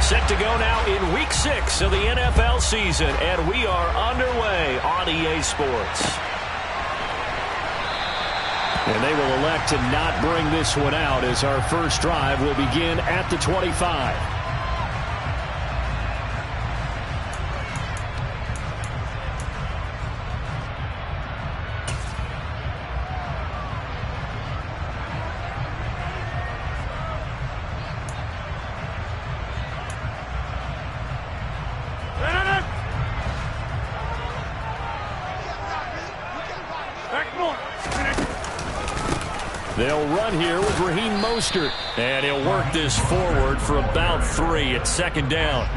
Set to go now in Week 6 of the NFL season, and we are underway on EA Sports. And they will elect to not bring this one out as our first drive will begin at the 25. They'll run here with Raheem Mostert, and he'll work this forward for about 3 at second down.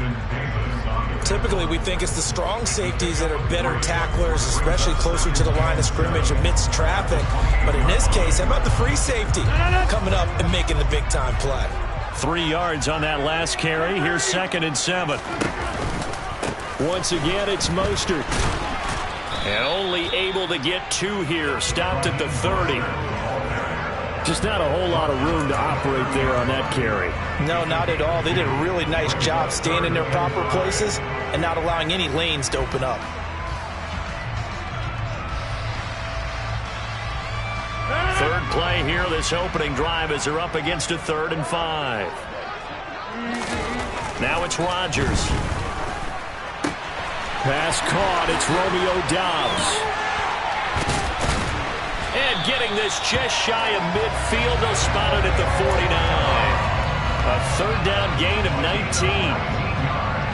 Typically, we think it's the strong safeties that are better tacklers, especially closer to the line of scrimmage amidst traffic. But in this case, how about the free safety coming up and making the big-time play? 3 yards on that last carry. Here's 2nd and 7. Once again, it's Mostert. And only able to get 2 here. Stopped at the 30. Just not a whole lot of room to operate there on that carry. No, not at all. They did a really nice job staying in their proper places and not allowing any lanes to open up. Third play here, this opening drive as they're up against a 3rd and 5. Now it's Rodgers. Pass caught. It's Romeo Doubs. And getting this just shy of midfield, they'll spot it at the 49. A 3rd down gain of 19.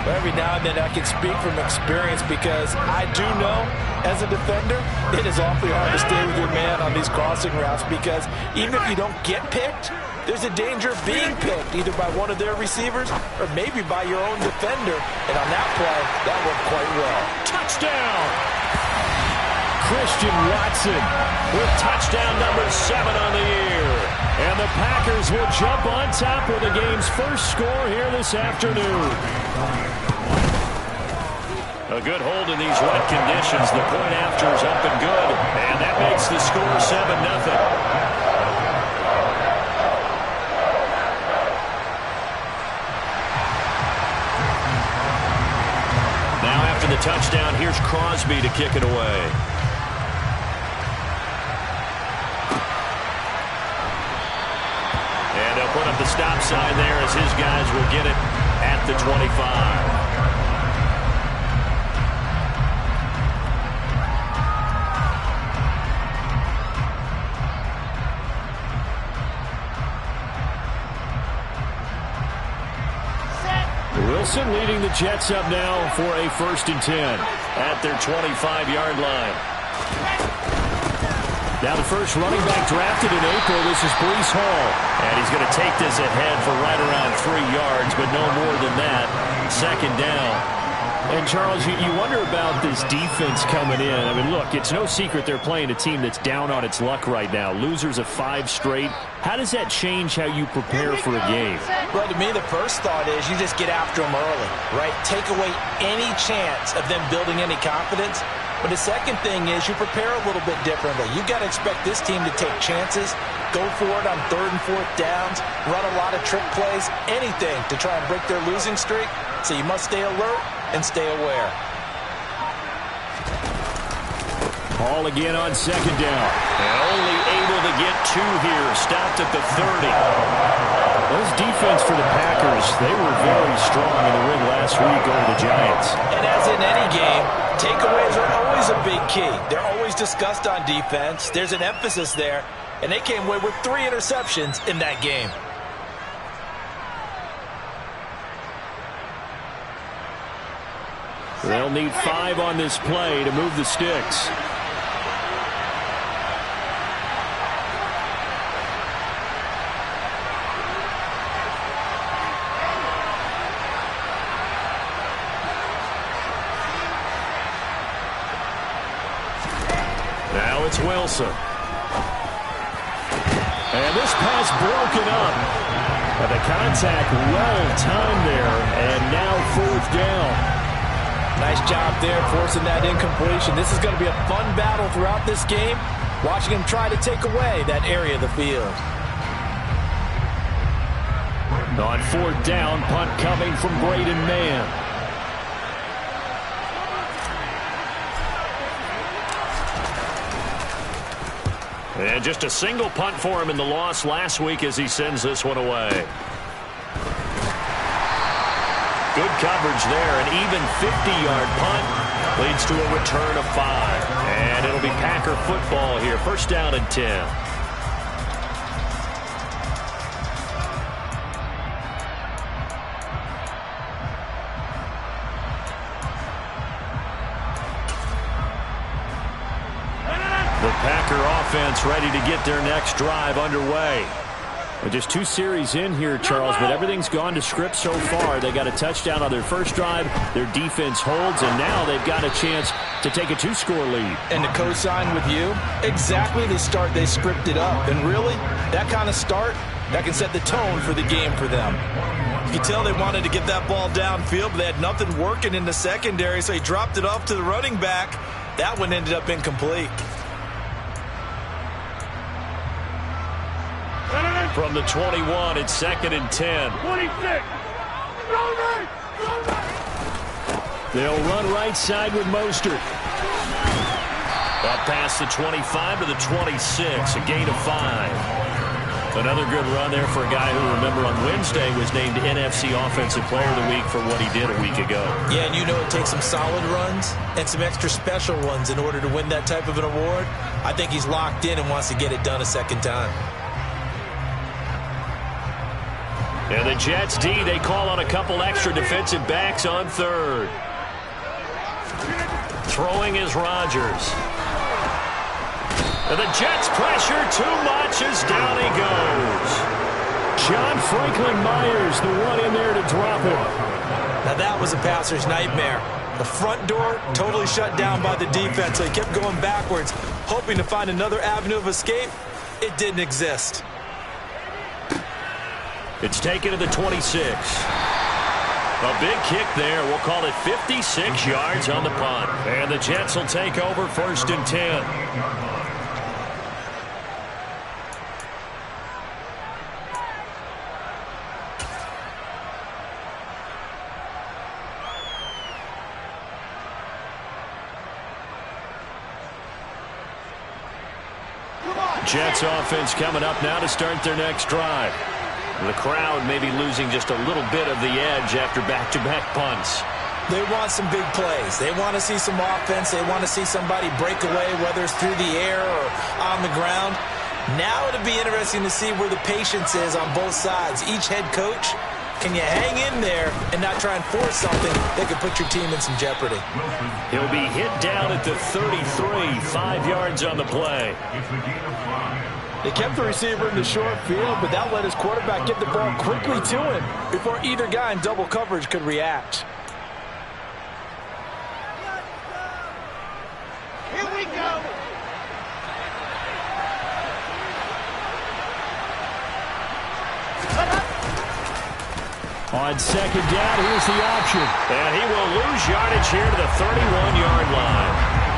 Every now and then I can speak from experience because I do know, as a defender, it is awfully hard to stay with your man on these crossing routes because even if you don't get picked, there's a danger of being picked either by one of their receivers or maybe by your own defender. And on that play, that worked quite well. Touchdown! Christian Watson with touchdown number 7 on the year. And the Packers will jump on top with the game's first score here this afternoon. A good hold in these wet conditions. The point after is up and good. And that makes the score 7-0. Now after the touchdown, here's Crosby to kick it away. And they'll put up the stop sign there as his guys will get it at the 25. Wilson leading the Jets up now for a 1st and 10 at their 25-yard line. Now the first running back drafted in April, this is Breece Hall. And he's going to take this ahead for right around 3 yards, but no more than that. 2nd down. And, Charles, you wonder about this defense coming in. I mean, look, it's no secret they're playing a team that's down on its luck right now. Losers of 5 straight. How does that change how you prepare for a game? Well, to me, the first thought is you just get after them early, right? Take away any chance of them building any confidence. But the second thing is you prepare a little bit differently. You've got to expect this team to take chances, go for it on 3rd and 4th downs, run a lot of trick plays, anything to try and break their losing streak. So you must stay alert and stay aware. Hall again on 2nd down. And only able to get 2 here. Stopped at the 30. Those defense for the Packers, they were very strong in the win last week over the Giants. And as in any game, takeaways are always a big key. They're always discussed on defense. There's an emphasis there. And they came away with 3 interceptions in that game. They'll need 5 on this play to move the sticks. Now it's Wilson. And this pass broken up. And the contact well timed there. And now 4th down. Nice job there forcing that incompletion. This is going to be a fun battle throughout this game. Watching him try to take away that area of the field. On fourth down, punt coming from Braden Mann. And just a single punt for him in the loss last week as he sends this one away. Good coverage there. An even 50-yard punt leads to a return of 5. And it'll be Packer football here. First down and 10. The Packer offense ready to get their next drive underway. Well, just 2 series in here, Charles, but everything's gone to script so far. They got a touchdown on their first drive. Their defense holds, and now they've got a chance to take a 2-score lead. And to co-sign with you, exactly the start they scripted up. And really, that kind of start, that can set the tone for the game for them. You can tell they wanted to get that ball downfield, but they had nothing working in the secondary, so he dropped it off to the running back. That one ended up incomplete. From the 21, it's 2nd and 10. 26. They'll run right side with Mostert. Up past the 25 to the 26, a gain of 5. Another good run there for a guy who, remember, on Wednesday was named NFC Offensive Player of the Week for what he did a week ago. Yeah, and you know it takes some solid runs and some extra special ones in order to win that type of an award. I think he's locked in and wants to get it done a second time. And the Jets D, they call on a couple extra defensive backs on third. Throwing is Rodgers. And the Jets pressure too much as down he goes. John Franklin Myers, the one in there to drop him. Now that was a passer's nightmare. The front door totally shut down by the defense, so he kept going backwards, hoping to find another avenue of escape. It didn't exist. It's taken to the 26. A big kick there. We'll call it 56 yards on the punt. And the Jets will take over 1st and 10. Jets offense coming up now to start their next drive. The crowd may be losing just a little bit of the edge after back-to-back punts. They want some big plays. They want to see some offense. They want to see somebody break away, whether it's through the air or on the ground. Now it'll be interesting to see where the patience is on both sides. Each head coach, can you hang in there and not try and force something that could put your team in some jeopardy? He'll be hit down at the 33, 5 yards on the play. They kept the receiver in the short field, but that let his quarterback get the ball quickly to him before either guy in double coverage could react. Here we go. On 2nd down, here's the option. And he will lose yardage here to the 31-yard line.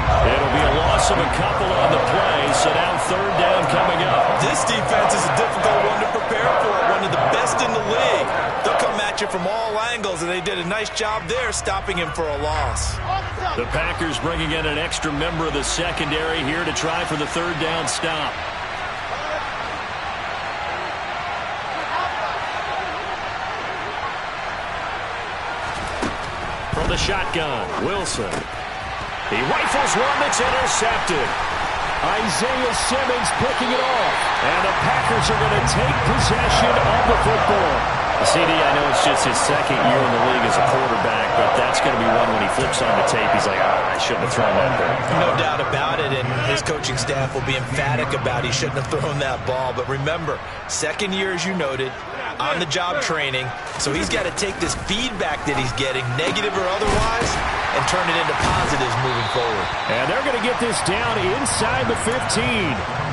It'll be a loss of a couple on the play, so now 3rd down coming up. This defense is a difficult one to prepare for, one of the best in the league. They'll come at you from all angles, and they did a nice job there stopping him for a loss. The Packers bringing in an extra member of the secondary here to try for the 3rd down stop. From the shotgun, Wilson. He rifles one that's intercepted. Isaiah Simmons picking it off. And the Packers are going to take possession of the football. CD, I know it's just his 2nd year in the league as a quarterback, but that's going to be one when he flips on the tape. He's like, I shouldn't have thrown that there. No doubt about it, and his coaching staff will be emphatic about he shouldn't have thrown that ball. But remember, 2nd year, as you noted, on-the-job training, so he's got to take this feedback that he's getting, negative or otherwise, and turn it into positives moving forward. And they're going to get this down inside the 15.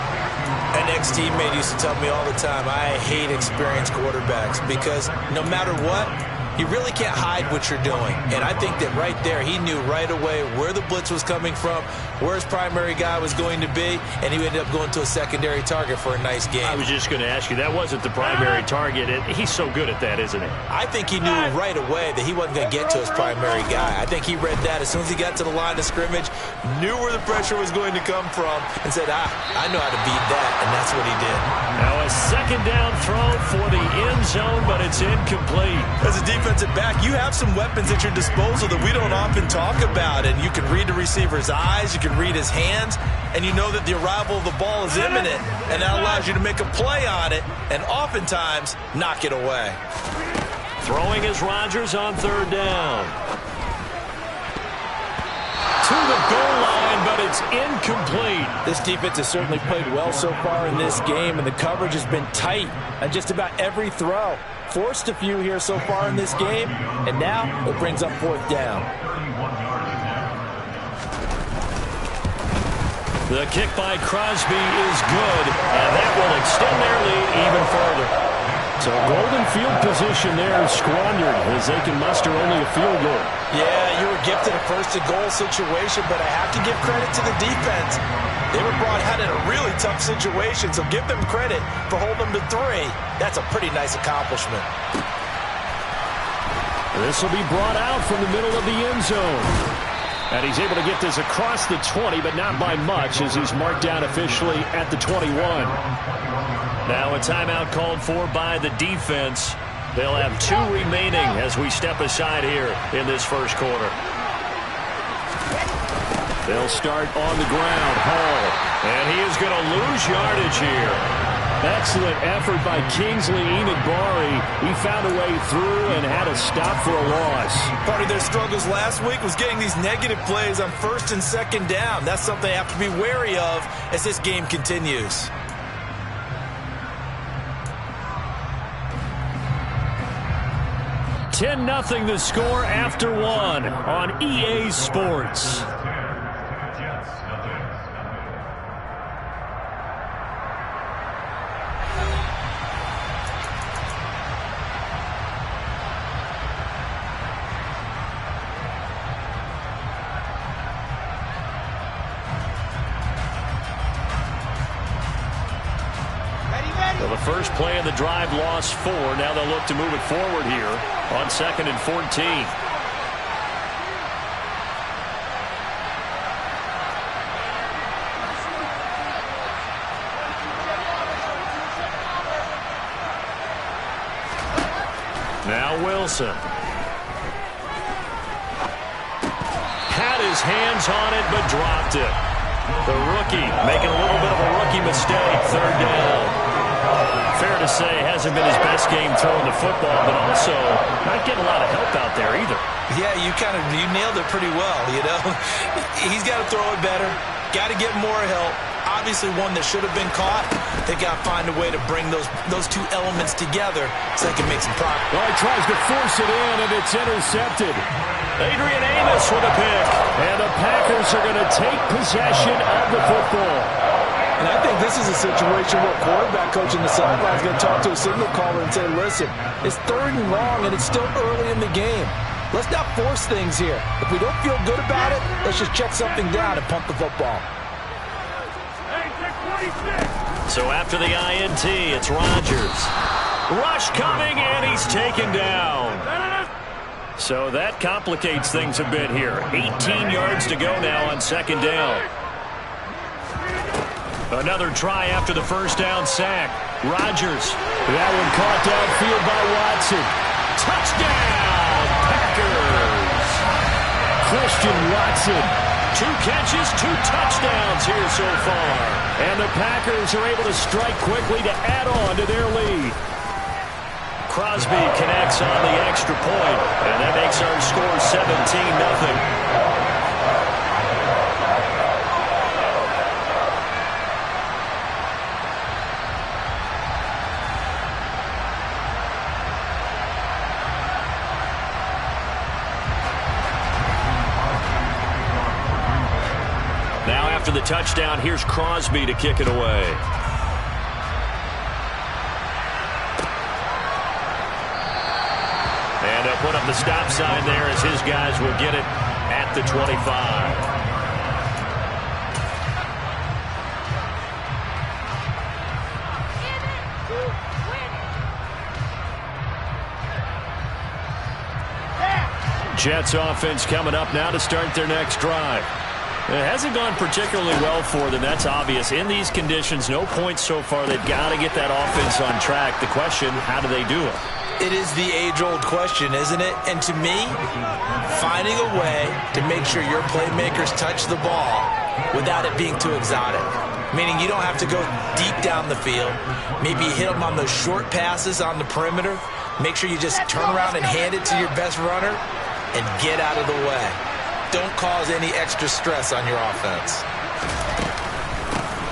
An ex-teammate used to tell me all the time, I hate experienced quarterbacks because no matter what, you really can't hide what you're doing. And I think that right there, he knew right away where the blitz was coming from, where his primary guy was going to be, and he ended up going to a secondary target for a nice game. I was just going to ask you, that wasn't the primary target. He's so good at that, isn't he? I think he knew right away that he wasn't going to get to his primary guy. I think he read that as soon as he got to the line of scrimmage, knew where the pressure was going to come from, and said, I know how to beat that, and that's what he did. Now a second down throw for the end zone, but it's incomplete. As a defensive back, you have some weapons at your disposal that we don't often talk about, and you can read the receiver's eyes, you can read his hands, and you know that the arrival of the ball is imminent, and that allows you to make a play on it, and oftentimes knock it away. Throwing is Rodgers on third down. To the goal line, but it's incomplete. This defense has certainly played well so far in this game, and the coverage has been tight on just about every throw. Forced a few here so far in this game, and now it brings up fourth down. The kick by Crosby is good, and that will extend their lead even further. So golden field position there squandered as they can muster only a field goal. Yeah, you were gifted a first-and-goal situation, but I have to give credit to the defense. They were brought out in a really tough situation, so give them credit for holding them to 3. That's a pretty nice accomplishment. This will be brought out from the middle of the end zone. And he's able to get this across the 20, but not by much, as he's marked down officially at the 21. Now a timeout called for by the defense. They'll have 2 remaining as we step aside here in this first quarter. They'll start on the ground. Hall. And he is going to lose yardage here. Excellent effort by Kingsley Enagbari. He found a way through and had a stop for a loss. Part of their struggles last week was getting these negative plays on first and second down. That's something they have to be wary of as this game continues. $10-0 the score after 1 on EA Sports. Well, the first play of the drive lost 4. Now they'll look to move it forward here on 2nd and 14. Now Wilson. Had his hands on it, but dropped it. The rookie making a little bit of a rookie mistake. Third down. Fair to say, hasn't been his best game throwing the football, but also not getting a lot of help out there either. Yeah, you nailed it pretty well, you know. He's got to throw it better, got to get more help. Obviously one that should have been caught. They got to find a way to bring those 2 elements together so they can make some progress. Well, he tries to force it in, and it's intercepted. Adrian Amos with a pick. And the Packers are going to take possession of the football. And I think this is a situation where a quarterback coach in the sideline is going to talk to a signal caller and say, listen, it's 3rd and long, and it's still early in the game. Let's not force things here. If we don't feel good about it, let's just check something down and pump the football. So after the INT, it's Rodgers. Rush coming, and he's taken down. So that complicates things a bit here. 18 yards to go now on 2nd down. Another try after the first down sack. Rodgers. That one caught downfield by Watson. Touchdown, Packers. Christian Watson. 2 catches, 2 touchdowns here so far. And the Packers are able to strike quickly to add on to their lead. Crosby connects on the extra point, and that makes our score 17-0. Now after the touchdown, here's Crosby to kick it away. And a to put up the stop sign there as his guys will get it at the 25. Jets offense coming up now to start their next drive. It hasn't gone particularly well for them. That's obvious. In these conditions, no points so far. They've got to get that offense on track. The question, how do they do it? It is the age-old question, isn't it? And to me, finding a way to make sure your playmakers touch the ball without it being too exotic. Meaning you don't have to go deep down the field. Maybe hit them on those short passes on the perimeter. Make sure you just turn around and hand it to your best runner and get out of the way. Don't cause any extra stress on your offense.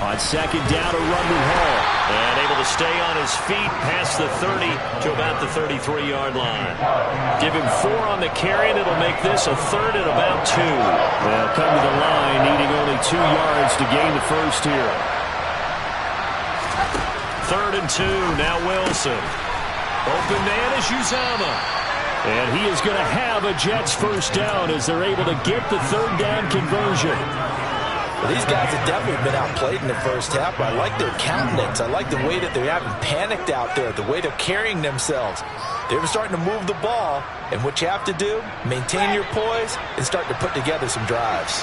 On second down, a run to Hall. And able to stay on his feet past the 30 to about the 33-yard line. Give him 4 on the carry, and it'll make this a third and about 2. They'll come to the line, needing only 2 yards to gain the first here. 3rd and 2, now Wilson. Open man is Uzomah. And he is going to have a Jets first down as they're able to get the 3rd down conversion. Well, these guys have definitely been outplayed in the first half, but I like their countenance. I like the way that they haven't panicked out there, the way they're carrying themselves. They're starting to move the ball, and what you have to do, maintain your poise and start to put together some drives.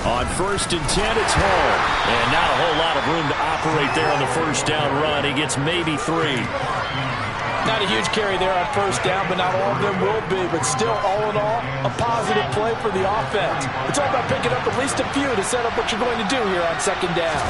On 1st and 10, it's Hall. And not a whole lot of room to operate there on the first down run. He gets maybe 3. Not a huge carry there on first down, but not all of them will be. But still, all in all, a positive play for the offense. It's all about picking up at least a few to set up what you're going to do here on second down.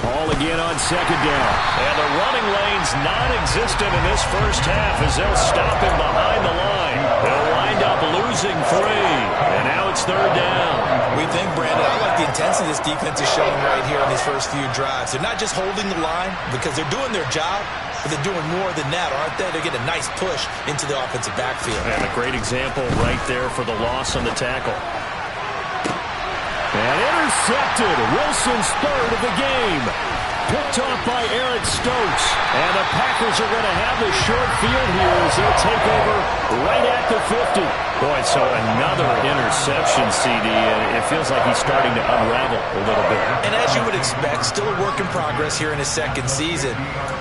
Ball again on second down. And the running lane's non-existent in this first half as they'll stop him behind the line. They'll wind up losing 3. And now it's 3rd down. We think, Brandon, I like the intensity this defense is showing right here in these first few drives. They're not just holding the line because they're doing their job, but they're doing more than that, aren't they? They're getting a nice push into the offensive backfield. And a great example right there for the loss on the tackle. And intercepted. Wilson's 3rd of the game. Picked off by Eric Stokes. And the Packers are going to have the short field here as they'll take over right at the 50. Boy, so another interception, CD. And it feels like he's starting to unravel a little bit. And as you would expect, still a work in progress here in his 2nd season.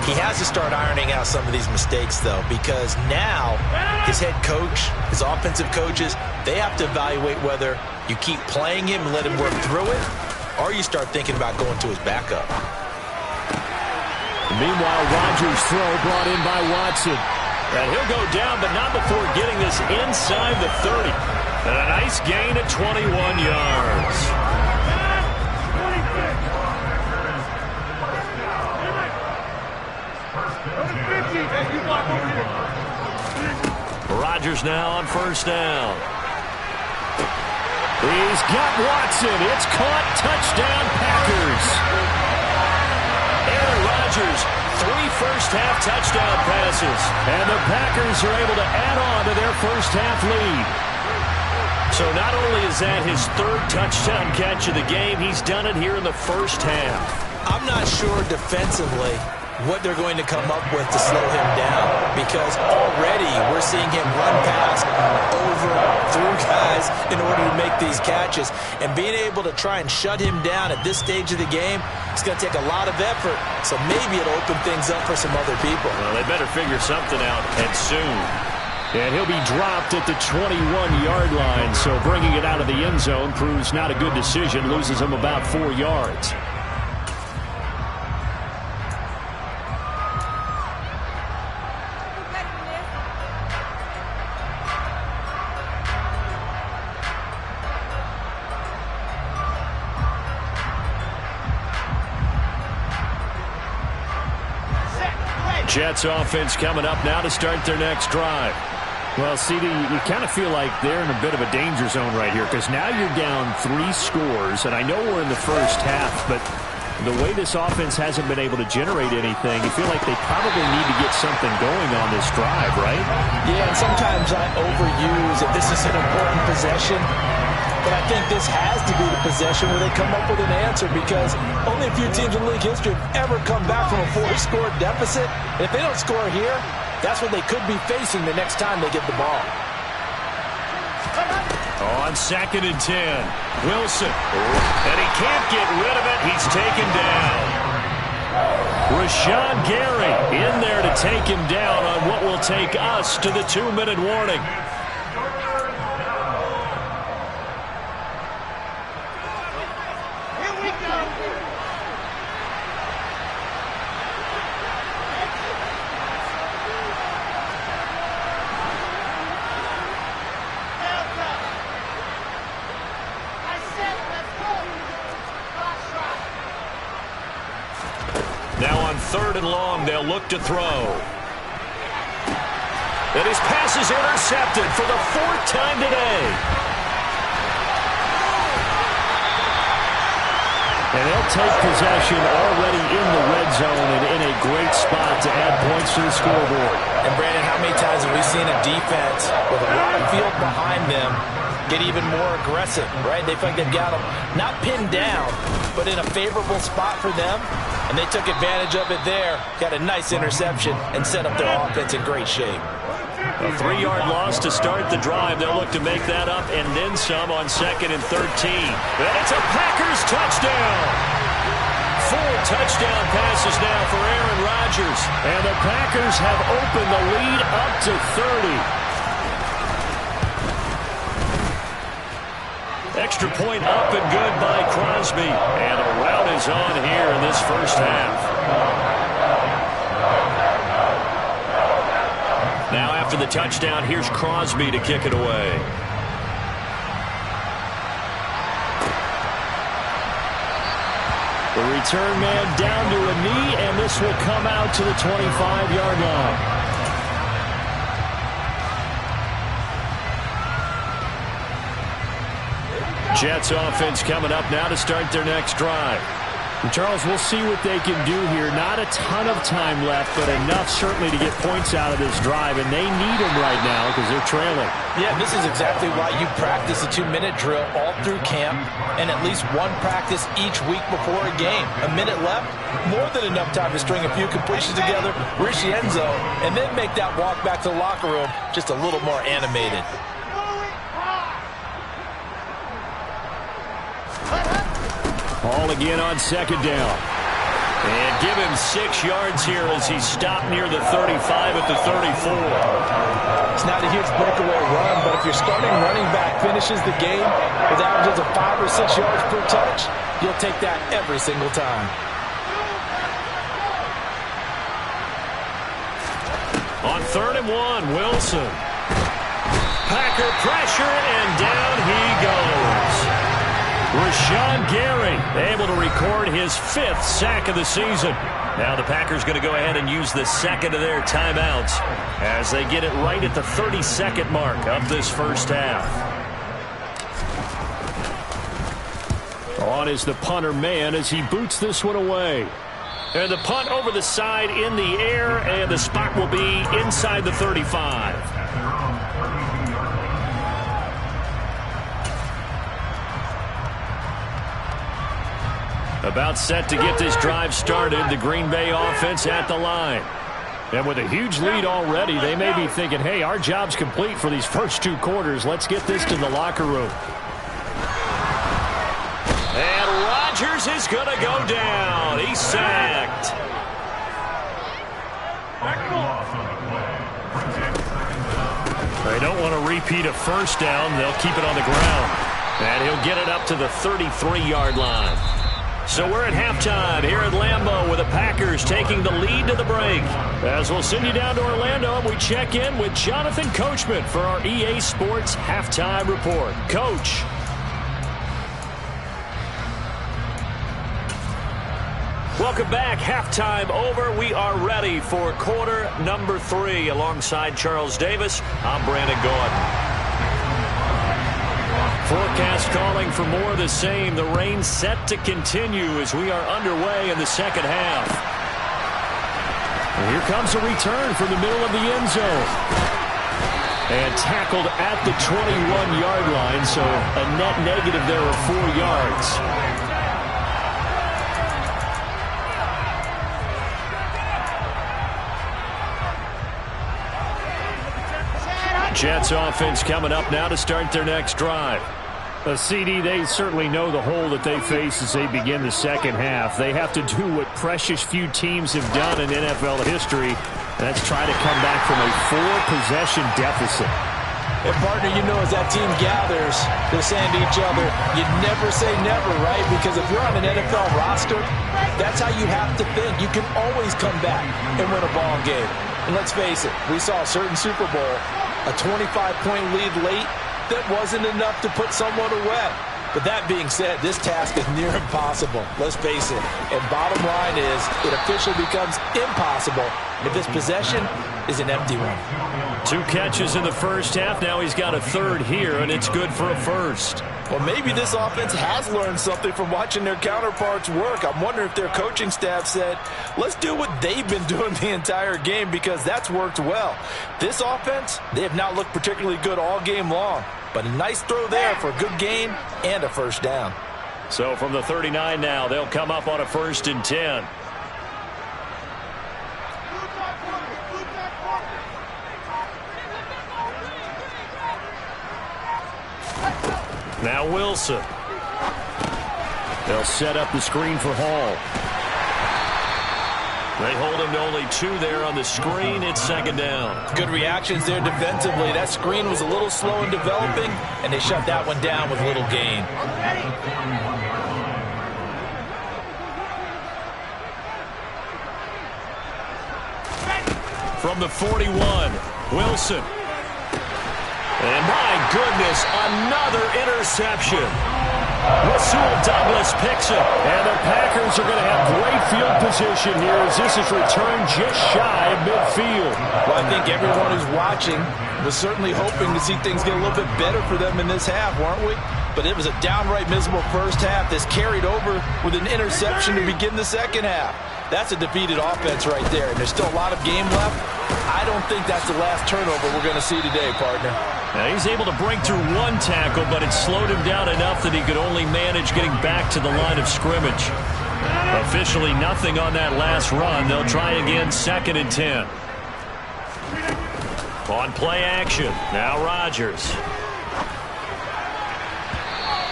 He has to start ironing out some of these mistakes, though, because now his head coach, his offensive coaches, they have to evaluate whether you keep playing him and let him work through it, or you start thinking about going to his backup. Meanwhile, Rodgers' throw brought in by Watson. And he'll go down, but not before getting this inside the 30. And a nice gain at 21 yards. Rodgers now on first down. He's got Watson. It's caught. Touchdown, Packers. Aaron Rodgers, 3 first-half touchdown passes. And the Packers are able to add on to their first-half lead. So not only is that his 3rd touchdown catch of the game, he's done it here in the first half. I'm not sure defensively what they're going to come up with to slow him down, because already we're seeing him run past, over, through guys in order to make these catches. And being able to try and shut him down at this stage of the game, it's going to take a lot of effort. So maybe it'll open things up for some other people. Well, they better figure something out, and soon. And he'll be dropped at the 21-yard line, so bringing it out of the end zone proves not a good decision, loses him about 4 yards. Jets offense coming up now to start their next drive. Well, CD, you kind of feel like they're in a bit of a danger zone right here, because now you're down 3 scores, and I know we're in the first half, but The way this offense hasn't been able to generate anything, you feel like they probably need to get something going on this drive, right? Yeah, and sometimes I overuse that this is an important possession. But I think this has to be the possession where they come up with an answer, because only a few teams in league history have ever come back from a 4-score deficit. And if they don't score here, that's what they could be facing the next time they get the ball. On 2nd and 10, Wilson. And he can't get rid of it. He's taken down. Rashawn Gary in there to take him down on what will take us to the 2-minute warning. Now on 3rd and long, they'll look to throw. And his pass is intercepted for the 4th time today. And they'll take possession already in the red zone and in a great spot to add points to the scoreboard. And Brandon, how many times have we seen a defense with a lot of field behind them get even more aggressive, right? They feel like they've got them not pinned down, but in a favorable spot for them. And they took advantage of it there. Got a nice interception and set up their offense in great shape. A 3-yard loss to start the drive. They'll look to make that up and then some on 2nd and 13. And it's a Packers touchdown. 4 touchdown passes now for Aaron Rodgers. And the Packers have opened the lead up to 30. Extra point up and good by Crosby. And a rout is on here in this first half. Now after the touchdown, here's Crosby to kick it away. The return man down to a knee, and this will come out to the 25-yard line. Jets offense coming up now to start their next drive. And Charles, we'll see what they can do here. Not a ton of time left, but enough certainly to get points out of this drive, and they need them right now because they're trailing. Yeah, this is exactly why you practice a 2-minute drill all through camp and at least one practice each week before a game. A minute left, more than enough time to string a few completions together, reach the end zone, and then make that walk back to the locker room just a little more animated. Ball again on 2nd down. And give him 6 yards here as he's stopped near the 35 at the 34. It's not a huge breakaway run, but if your starting running back finishes the game with averages of 5 or 6 yards per touch, you'll take that every single time. On 3rd and 1, Wilson. Packer pressure, and down he goes. Rashawn Gary able to record his 5th sack of the season. Now the Packers going to go ahead and use the second of their timeouts as they get it right at the 32nd mark of this first half. On is the punter man as he boots this one away. And the punt over the side in the air, and the spot will be inside the 35. About set to get this drive started, the Green Bay offense at the line. And with a huge lead already, they may be thinking, hey, our job's complete for these first 2 quarters. Let's get this to the locker room. And Rodgers is going to go down. He's sacked. They don't want to repeat a first down. They'll keep it on the ground. And he'll get it up to the 33-yard line. So we're at halftime here at Lambeau with the Packers taking the lead to the break. As we'll send you down to Orlando, we check in with Jonathan Coachman for our EA Sports Halftime Report. Coach. Welcome back. Halftime over. We are ready for quarter number 3. Alongside Charles Davis, I'm Brandon Gordon. forecast calling for more of the same. The rain set to continue as we are underway in the second half. And here comes a return from the middle of the end zone. And tackled at the 21-yard line, so a net negative there of 4 yards. Jets offense coming up now to start their next drive. CD, they certainly know the hole that they face as they begin the second half. They have to do what precious few teams have done in NFL history. That's try to come back from a 4-possession deficit. And partner, you know, as that team gathers, they're saying to each other, you never say never, right? Because if you're on an NFL roster, that's how you have to think. You can always come back and win a ball game. And let's face it, we saw a certain Super Bowl, a 25-point lead late, that wasn't enough to put someone away. But that being said, this task is near impossible. Let's face it. And bottom line is, it officially becomes impossible if this possession is an empty one. 2 catches in the first half. Now he's got a third here, and it's good for a first. Well, maybe this offense has learned something from watching their counterparts work. I'm wondering if their coaching staff said, let's do what they've been doing the entire game, because that's worked well. This offense, they have not looked particularly good all game long. But a nice throw there for a good gain and a first down. So from the 39 now, they'll come up on a 1st and 10. Now Wilson. They'll set up the screen for Hall. They hold him to only 2 there on the screen. It's 2nd down. Good reactions there defensively. That screen was a little slow in developing, and they shut that one down with little gain. From the 41, Wilson. And my goodness, another interception. Rasul Douglas picks it. And the Packers are going to have great field position here as this is returned just shy of midfield. Well, I think everyone who's watching was certainly hoping to see things get a little bit better for them in this half, weren't we? But it was a downright miserable first half that's carried over with an interception to begin the second half. That's a defeated offense right there, and there's still a lot of game left. I don't think that's the last turnover we're going to see today, partner. Now he's able to break through 1 tackle, but it slowed him down enough that he could only manage getting back to the line of scrimmage. Officially nothing on that last run. They'll try again, 2nd and 10. On play action, now Rodgers.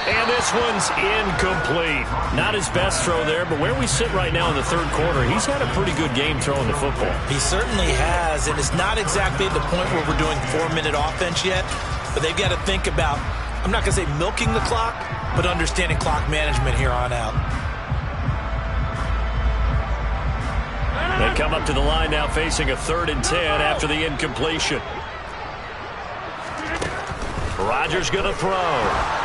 And this one's incomplete. Not his best throw there, but where we sit right now in the 3rd quarter, he's had a pretty good game throwing the football. He certainly has, and it's not exactly at the point where we're doing 4-minute offense yet, but they've got to think about, I'm not going to say milking the clock, but understanding clock management here on out. They come up to the line now facing a 3rd and 10 after the incompletion. Rodgers going to throw.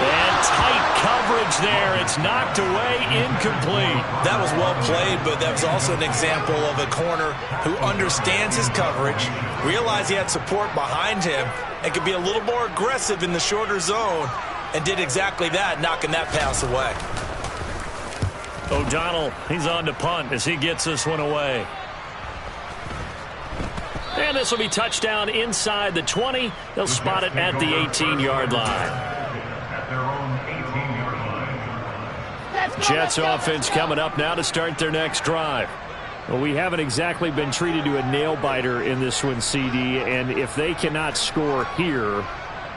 And tight coverage there. It's knocked away, incomplete. That was well played, but that was also an example of a corner who understands his coverage, realized he had support behind him, and could be a little more aggressive in the shorter zone, and did exactly that, knocking that pass away. O'Donnell, he's on to punt as he gets this one away. And this will be touchdown inside the 20. They'll spot it at the 18-yard line. Jets offense coming up now to start their next drive. Well, we haven't exactly been treated to a nail-biter in this one, CD, and if they cannot score here,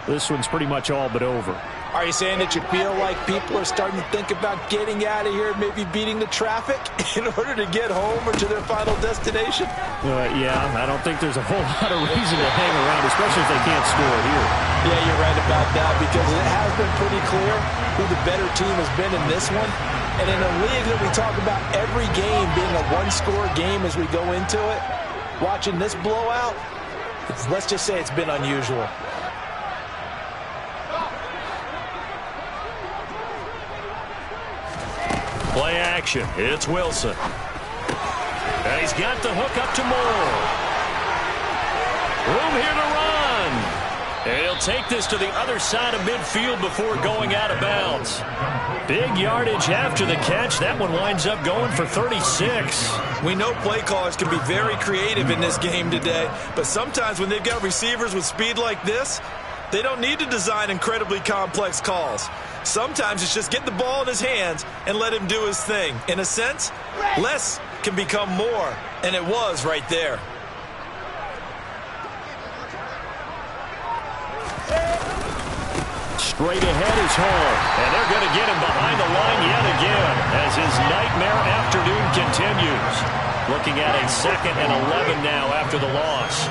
this one's pretty much all but over. Are you saying that you feel like people are starting to think about getting out of here, maybe beating the traffic in order to get home or to their final destination? Yeah, I don't think there's a whole lot of reason to hang around, especially if they can't score here. Yeah, you're right about that, because it has been pretty clear who the better team has been in this one. And in a league that we talk about every game being a one-score game as we go into it, watching this blowout, let's just say it's been unusual. Play action. It's Wilson. And he's got the hook up to Moore. Room here to run. And he'll take this to the other side of midfield before going out of bounds. Big yardage after the catch. That one winds up going for 36. We know play callers can be very creative in this game today, but sometimes when they've got receivers with speed like this, they don't need to design incredibly complex calls. Sometimes it's just get the ball in his hands and let him do his thing. In a sense, less can become more, and it was right there. Straight ahead is Hall, and they're going to get him behind the line yet again as his nightmare afternoon continues. Looking at a 2nd and 11 now after the loss.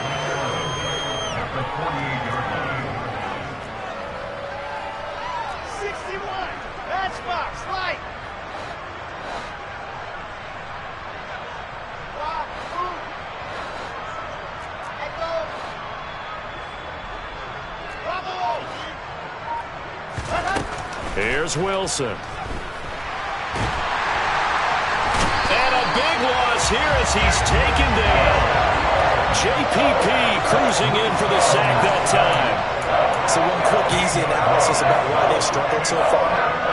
Here's Wilson. And a big loss here as he's taken down. JPP cruising in for the sack that time. So one quick, easy analysis about why they've struggled so far.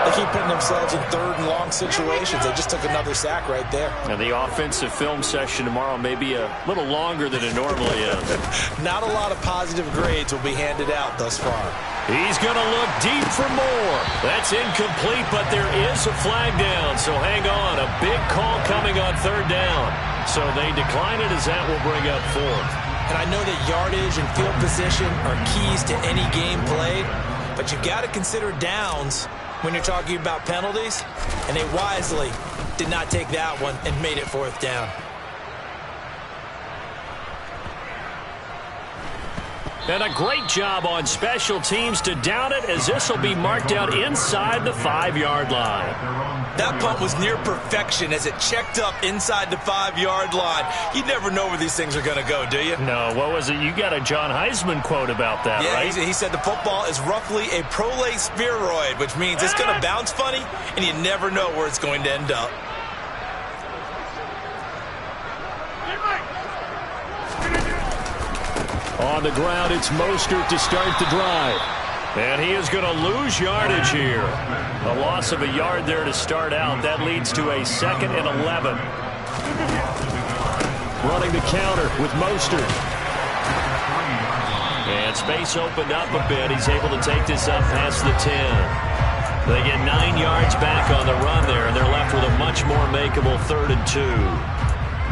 They keep putting themselves in 3rd and long situations. They just took another sack right there. And the offensive film session tomorrow may be a little longer than it normally is. Not a lot of positive grades will be handed out thus far. He's going to look deep for more. That's incomplete, but there is a flag down, so hang on. A big call coming on 3rd down. So they decline it as that will bring up 4th. And I know that yardage and field position are keys to any game played, but you've got to consider downs when you're talking about penalties, and they wisely did not take that one and made it 4th down. And a great job on special teams to down it, as this will be marked out inside the 5-yard line. That punt was near perfection as it checked up inside the 5-yard line. You never know where these things are going to go, do you? No, what was it? You got a John Heisman quote about that, right? Yeah, he said the football is roughly a prolate spheroid, which means it's going to bounce funny, and you never know where it's going to end up. On the ground, it's Mostert to start the drive. And he is going to lose yardage here. A loss of a yard there to start out. That leads to a 2nd and 11. Running the counter with Mostert. And space opened up a bit. He's able to take this up past the 10. They get 9 yards back on the run there, and they're left with a much more makeable 3rd and 2.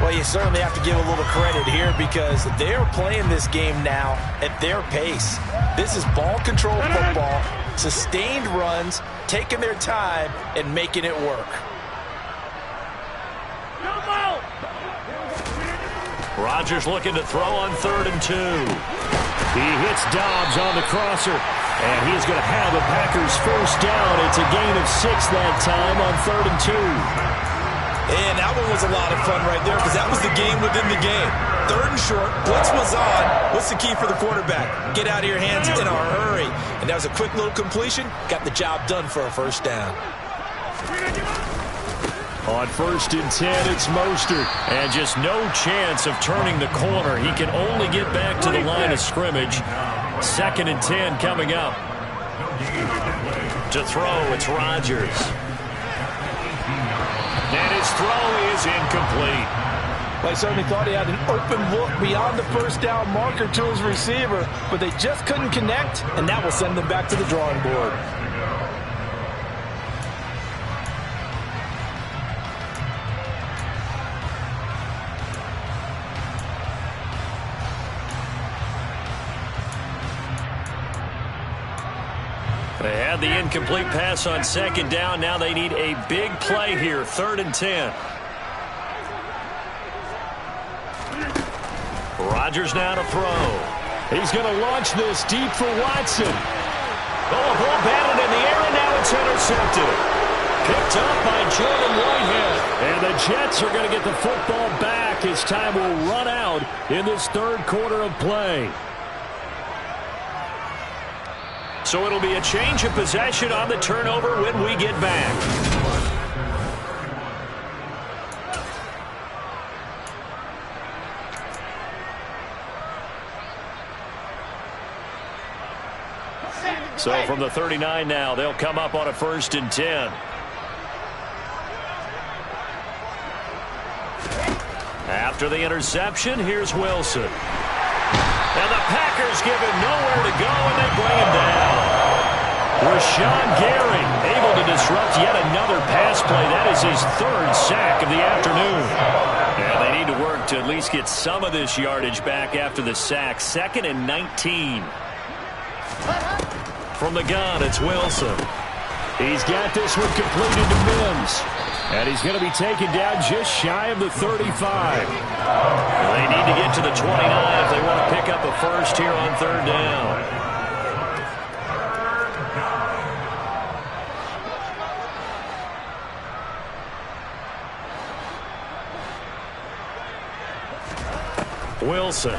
Well, you certainly have to give a little credit here because they're playing this game now at their pace. This is ball control football, sustained runs, taking their time and making it work. Rodgers looking to throw on 3rd and 2. He hits Dobbs on the crosser, and he's going to have a Packers 1st down. It's a gain of 6 that time on 3rd and 2. And that one was a lot of fun right there because that was the game within the game. 3rd and short, blitz was on. What's the key for the quarterback? Get out of your hands in a hurry. And that was a quick little completion. Got the job done for a 1st down. On 1st and 10, it's Mostert. And just no chance of turning the corner. He can only get back to the line of scrimmage. 2nd and 10 coming up. To throw, it's Rodgers. And his throw is incomplete. Well, I certainly thought he had an open look beyond the 1st down marker to his receiver, but they just couldn't connect, and that will send them back to the drawing board. They had the incomplete pass on 2nd down. Now they need a big play here, 3rd and 10. Rodgers now to throw. He's going to launch this deep for Watson. Oh, a ball batted in the air, and now it's intercepted. Picked up by Jordan Whitehead. And the Jets are going to get the football back as time will run out in this 3rd quarter of play. So it'll be a change of possession on the turnover when we get back. So from the 39 now, they'll come up on a 1st and 10. After the interception, here's Wilson. And the Packers give him nowhere to go, and they bring him down. Rashawn Gary able to disrupt yet another pass play. That is his 3rd sack of the afternoon. And they need to work to at least get some of this yardage back after the sack. 2nd and 19. From the gun, it's Wilson. He's got this one completed to Mims. And he's going to be taken down just shy of the 35. They need to get to the 29 if they want to pick up a first here on 3rd down. Wilson.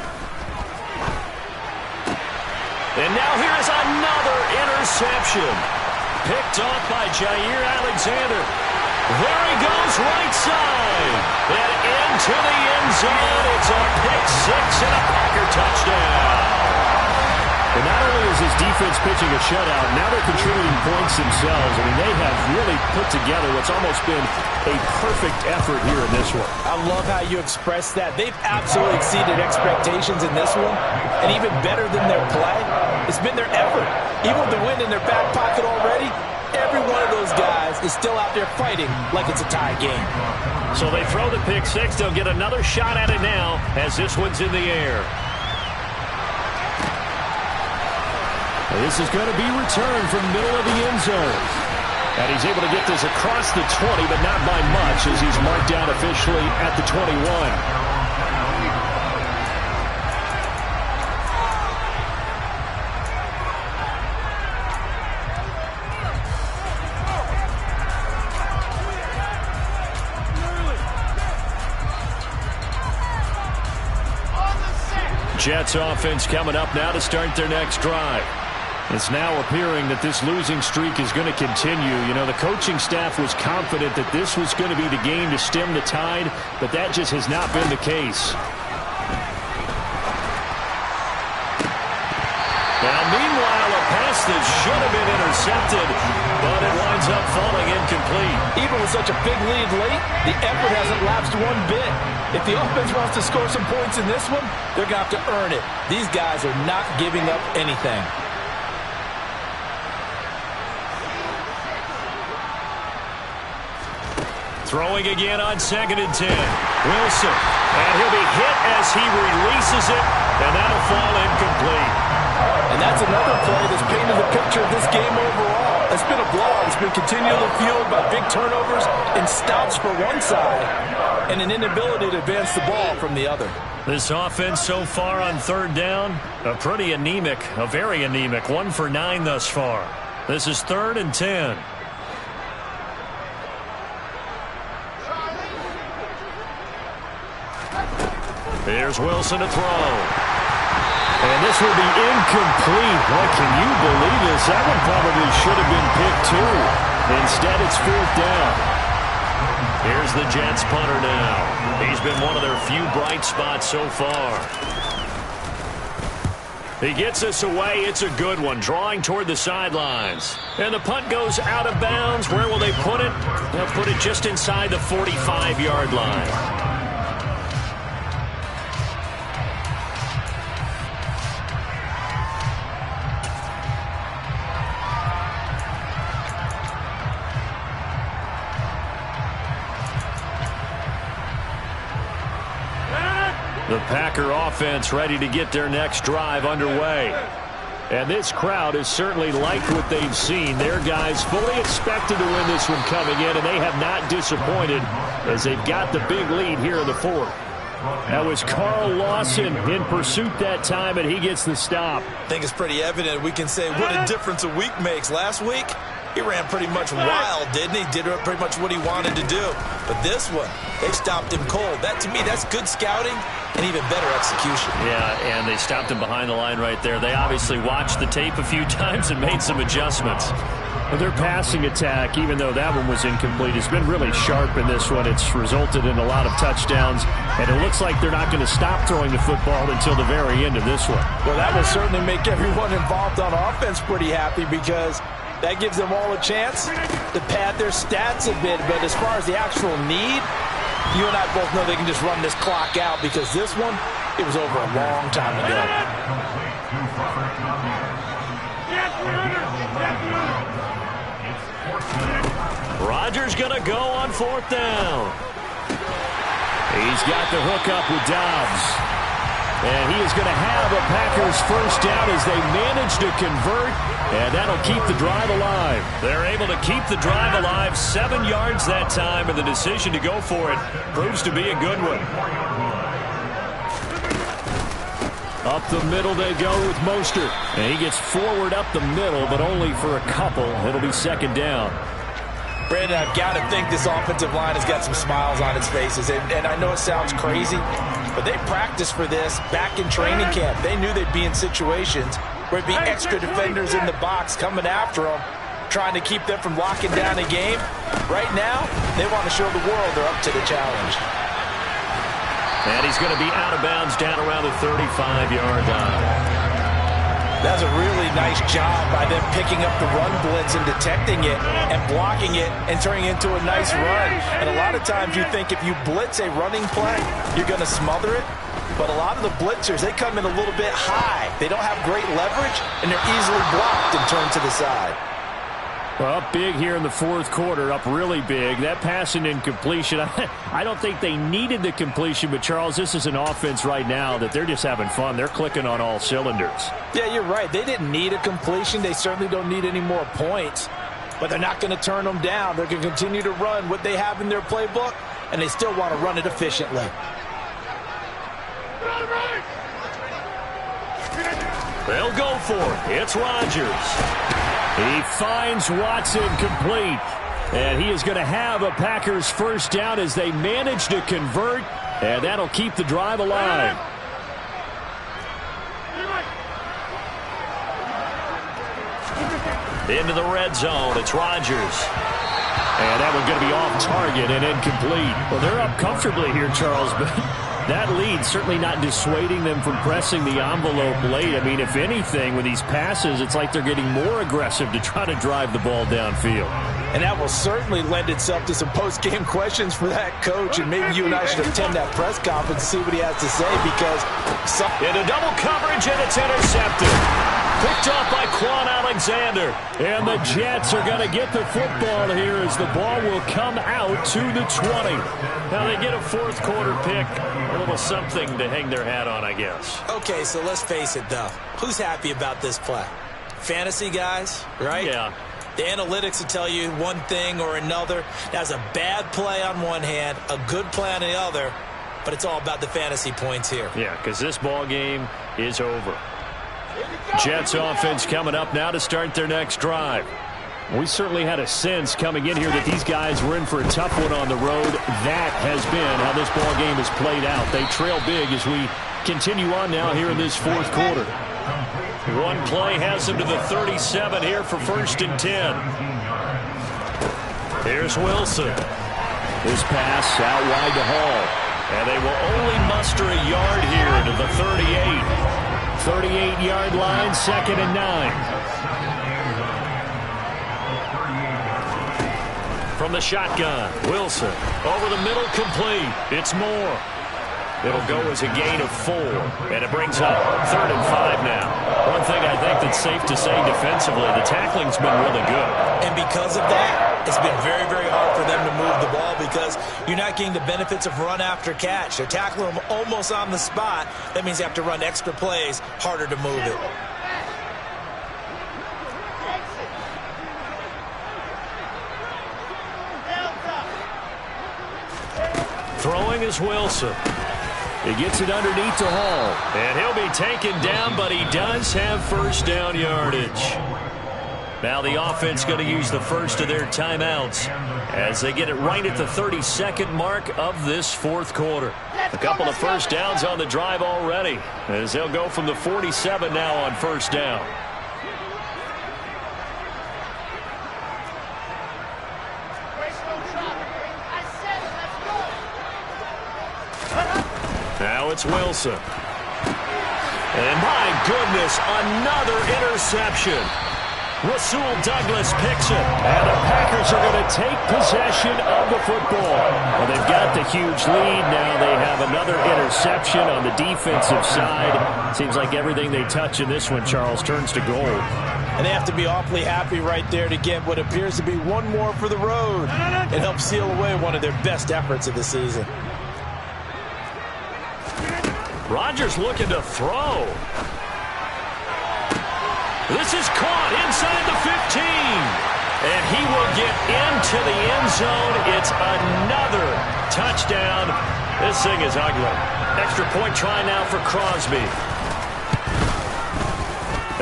And now here's another interception. Picked off by Jair Alexander. There he goes, right side. And into the end zone. It's a pick-6 and a Packer touchdown. And not only is his defense pitching a shutout, now they're contributing points themselves. I mean, they have really put together what's almost been a perfect effort here in this one. I love how you express that. They've absolutely exceeded expectations in this one. And even better than their play, it's been their effort. Even with the win in their back pocket already, every one of those guys is still out there fighting like it's a tie game. So they throw the pick-6. They'll get another shot at it now as this one's in the air. This is going to be returned from the middle of the end zone. And he's able to get this across the 20, but not by much as he's marked down officially at the 21. Jets offense coming up now to start their next drive. It's now appearing that this losing streak is going to continue. You know, the coaching staff was confident that this was going to be the game to stem the tide, but that just has not been the case. Now, meanwhile, a pass that should have been intercepted, but it winds up falling incomplete. Even with such a big lead late, the effort hasn't lapsed one bit. If the offense wants to score some points in this one, they're going to have to earn it. These guys are not giving up anything. Throwing again on 2nd and 10. Wilson. And he'll be hit as he releases it, and that'll fall incomplete. And that's another play that's painted the picture of this game overall. It's been a blowout. It's been continually fueled by big turnovers and stops for one side and an inability to advance the ball from the other. This offense so far on 3rd down, a very anemic. 1 for 9 thus far. This is 3rd and 10. Here's Wilson to throw. And this will be incomplete. Boy, can you believe this? That one probably should have been picked too. Instead, it's 4th down. Here's the Jets punter now. He's been one of their few bright spots so far. He gets us away. It's a good one, drawing toward the sidelines. And the punt goes out of bounds. Where will they put it? They'll put it just inside the 45-yard line. The Packer offense ready to get their next drive underway. And this crowd has certainly liked what they've seen. Their guys fully expected to win this one coming in, and they have not disappointed as they've got the big lead here in the 4th. That was Carl Lawson in pursuit that time, and he gets the stop. I think it's pretty evident. We can say what a difference a week makes. Last week, he ran pretty much wild, didn't he? Did pretty much what he wanted to do. But this one, they stopped him cold. That, to me, that's good scouting and even better execution. Yeah, and they stopped him behind the line right there. They obviously watched the tape a few times and made some adjustments. Their passing attack, even though that one was incomplete, has been really sharp in this one. It's resulted in a lot of touchdowns, and it looks like they're not going to stop throwing the football until the very end of this one. Well, that will certainly make everyone involved on offense pretty happy, because that gives them all a chance to pad their stats a bit. But as far as the actual need, you and I both know they can just run this clock out, because this one, it was over a long time ago. Rodgers going to go on 4th down. He's got the hook up with Dobbs. And he is going to have a Packers first down as they manage to convert, and that'll keep the drive alive. They're able to keep the drive alive, 7 yards that time, and the decision to go for it proves to be a good one. Up the middle they go with Mostert. And he gets forward up the middle, but only for a couple. It'll be 2nd down. Brandon, I've got to think this offensive line has got some smiles on its faces. And I know it sounds crazy, but they practiced for this back in training camp. They knew they'd be in situations where it'd be extra defenders in the box coming after them, trying to keep them from locking down a game. Right now, they want to show the world they're up to the challenge. And he's going to be out of bounds down around the 35-yard line. That's a really nice job by them picking up the run blitz and detecting it and blocking it and turning it into a nice run. And a lot of times you think if you blitz a running play, you're going to smother it. But a lot of the blitzers, they come in a little bit high. They don't have great leverage, and they're easily blocked and turned to the side. Well, up big here in the 4th quarter, up really big. That pass and incompletion, I don't think they needed the completion, but Charles, this is an offense right now that they're just having fun. They're clicking on all cylinders. Yeah, you're right. They didn't need a completion. They certainly don't need any more points, but they're not going to turn them down. They're going to continue to run what they have in their playbook, and they still want to run it efficiently. They'll go for it. It's Rodgers. He finds Watson complete. And he is going to have a Packers first down as they manage to convert. And that'll keep the drive alive. Into the red zone. It's Rodgers. And that one's going to be off target and incomplete. Well, they're up comfortably here, Charles, but that lead certainly not dissuading them from pressing the envelope late. I mean, if anything, with these passes, it's like they're getting more aggressive to try to drive the ball downfield. And that will certainly lend itself to some post-game questions for that coach, and maybe you and I should attend that press conference and see what he has to say, because into double coverage, and it's intercepted. Picked off by Quan Alexander. And the Jets are going to get the football here as the ball will come out to the 20. Now they get a 4th quarter pick. A little something to hang their hat on, I guess. Okay, so let's face it, though. Who's happy about this play? Fantasy guys, right? Yeah. The analytics will tell you one thing or another. That's a bad play on one hand, a good play on the other, but it's all about the fantasy points here. Yeah, because this ball game is over. Jets offense coming up now to start their next drive. We certainly had a sense coming in here that these guys were in for a tough one on the road. That has been how this ball game has played out. They trail big as we continue on now here in this 4th quarter. One play has them to the 37 here for 1st and 10. Here's Wilson. His pass out wide to Hall. And they will only muster a yard here to the 38. 38-yard line, 2nd and 9. From the shotgun, Wilson. Over the middle, complete. It's Moore. It'll go as a gain of 4. And it brings up 3rd and 5 now. One thing I think that's safe to say defensively, the tackling's been really good. And because of that, it's been very, very hard for them to move the ball, because you're not getting the benefits of run after catch. They're tackling them almost on the spot. That means they have to run extra plays, harder to move it. Throwing is Wilson. He gets it underneath to Hall. And he'll be taken down, but he does have first down yardage. Now the offense going to use the first of their timeouts as they get it right at the 32nd mark of this 4th quarter. A couple of first downs on the drive already as they'll go from the 47 now on first down. Now it's Wilson. And my goodness, another interception. Rasul Douglas picks it. And the Packers are going to take possession of the football. Well, they've got the huge lead. Now they have another interception on the defensive side. Seems like everything they touch in this one, Charles, turns to gold. And they have to be awfully happy right there to get what appears to be one more for the road. It helps seal away one of their best efforts of the season. Rodgers looking to throw. This is caught inside the 15. And he will get into the end zone. It's another touchdown. This thing is ugly. Extra point try now for Crosby.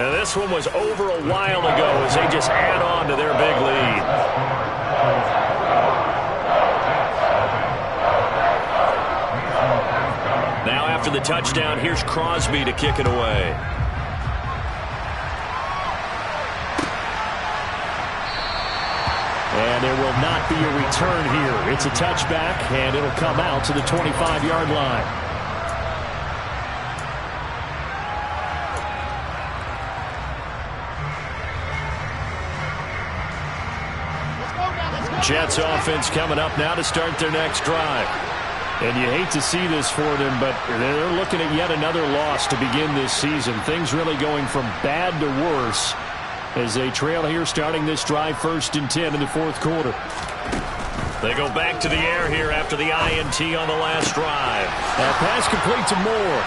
And this one was over a while ago as they just add on to their big lead. Now after the touchdown, here's Crosby to kick it away. And there will not be a return here. It's a touchback, and it'll come out to the 25-yard line. Jets offense coming up now to start their next drive. And you hate to see this for them, but they're looking at yet another loss to begin this season. Things really going from bad to worse as they trail here starting this drive 1st and 10 in the 4th quarter. They go back to the air here after the INT on the last drive. That pass complete to Moore.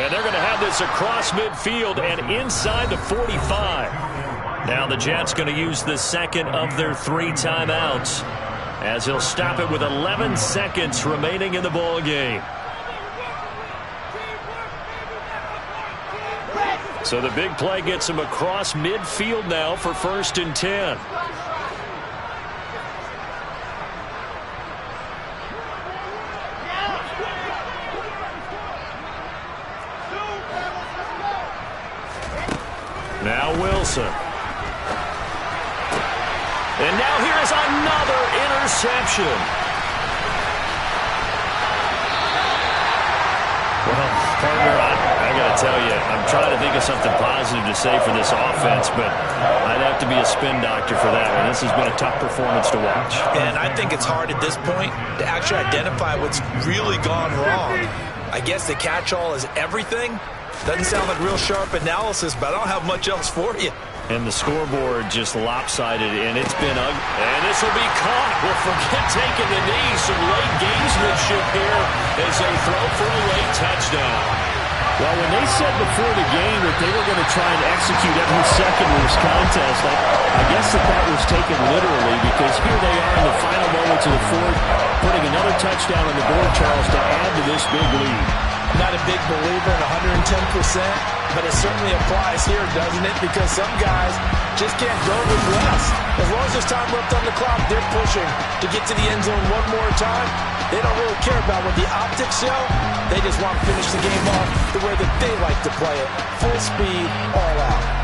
And they're going to have this across midfield and inside the 45. Now the Jets going to use the second of their 3 timeouts as he'll stop it with 11 seconds remaining in the ball game. So the big play gets him across midfield now for 1st and 10. Now Wilson. And now here is another interception. Well, partner, I got to tell you, I'm trying to think of something positive to say for this offense, but I'd have to be a spin doctor for that one. This has been a tough performance to watch. And I think it's hard at this point to actually identify what's really gone wrong. I guess the catch-all is everything. Doesn't sound like real sharp analysis, but I don't have much else for you. And the scoreboard just lopsided, and it's been ugly. And this will be caught. Well, forget taking the knee. Some late gamesmanship here as they throw for a late touchdown. Well, when they said before the game that they were going to try and execute every second of this contest, I guess that was taken literally, because here they are in the final moments of the 4th, putting another touchdown on the board, Charles, to add to this big lead. Not a big believer in 110%, but it certainly applies here, doesn't it? Because some guys just can't go with less. As long as there's time left on the clock, they're pushing to get to the end zone one more time. They don't really care about what the optics show. They just want to finish the game off the way that they like to play it. Full speed, all out.